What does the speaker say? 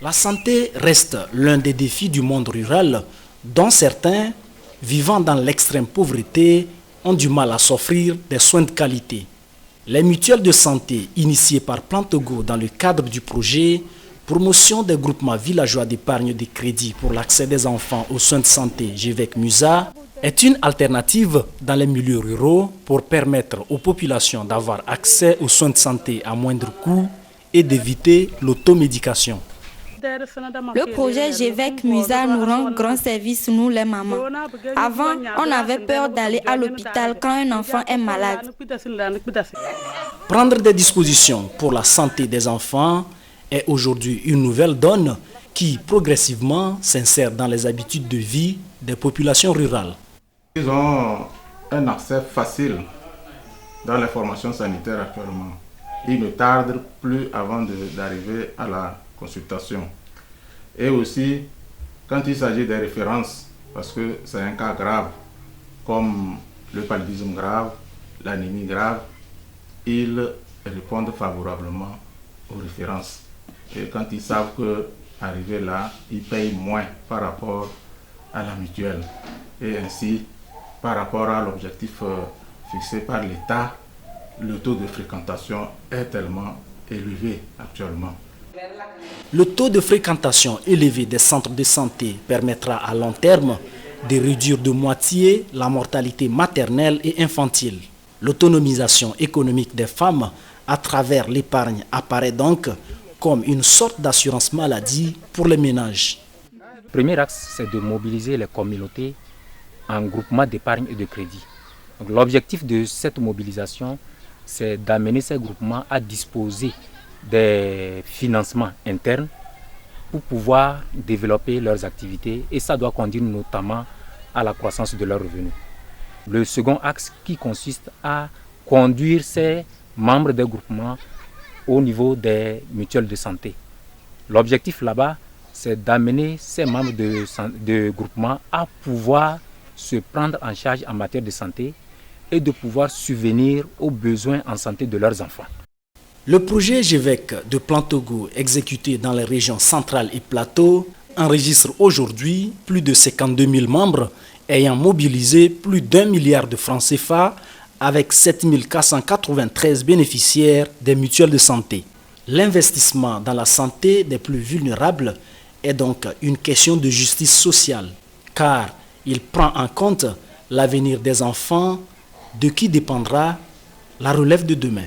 La santé reste l'un des défis du monde rural, dont certains, vivant dans l'extrême pauvreté, ont du mal à s'offrir des soins de qualité. Les mutuelles de santé initiées par Plan Togo dans le cadre du projet Promotion des groupements villageois d'épargne de crédit pour l'accès des enfants aux soins de santé GVEC MUSA est une alternative dans les milieux ruraux pour permettre aux populations d'avoir accès aux soins de santé à moindre coût et d'éviter l'automédication. Le projet GVEC MUSA nous rend grand service, nous les mamans. Avant, on avait peur d'aller à l'hôpital quand un enfant est malade. Prendre des dispositions pour la santé des enfants est aujourd'hui une nouvelle donne qui progressivement s'insère dans les habitudes de vie des populations rurales. Ils ont un accès facile dans les formations sanitaires actuellement. Ils ne tardent plus avant d'arriver à la consultation. Et aussi, quand il s'agit des références, parce que c'est un cas grave, comme le paludisme grave, l'anémie grave, ils répondent favorablement aux références. Et quand ils savent qu'arriver là, ils payent moins par rapport à la mutuelle. Et ainsi, par rapport à l'objectif fixé par l'État, le taux de fréquentation est tellement élevé actuellement. Le taux de fréquentation élevé des centres de santé permettra à long terme de réduire de moitié la mortalité maternelle et infantile. L'autonomisation économique des femmes à travers l'épargne apparaît donc comme une sorte d'assurance maladie pour les ménages. Le premier axe, c'est de mobiliser les communautés en groupement d'épargne et de crédit. L'objectif de cette mobilisation, c'est d'amener ces groupements à disposer des financements internes pour pouvoir développer leurs activités, et ça doit conduire notamment à la croissance de leurs revenus. Le second axe qui consiste à conduire ces membres des groupements au niveau des mutuelles de santé. L'objectif là-bas, c'est d'amener ces membres de groupement à pouvoir se prendre en charge en matière de santé et de pouvoir subvenir aux besoins en santé de leurs enfants. Le projet GVEC de Plan Togo, exécuté dans les régions centrales et plateaux, enregistre aujourd'hui plus de 52 000 membres ayant mobilisé plus d'1 milliard de francs CFA avec 7 493 bénéficiaires des mutuelles de santé. L'investissement dans la santé des plus vulnérables est donc une question de justice sociale, car il prend en compte l'avenir des enfants de qui dépendra la relève de demain.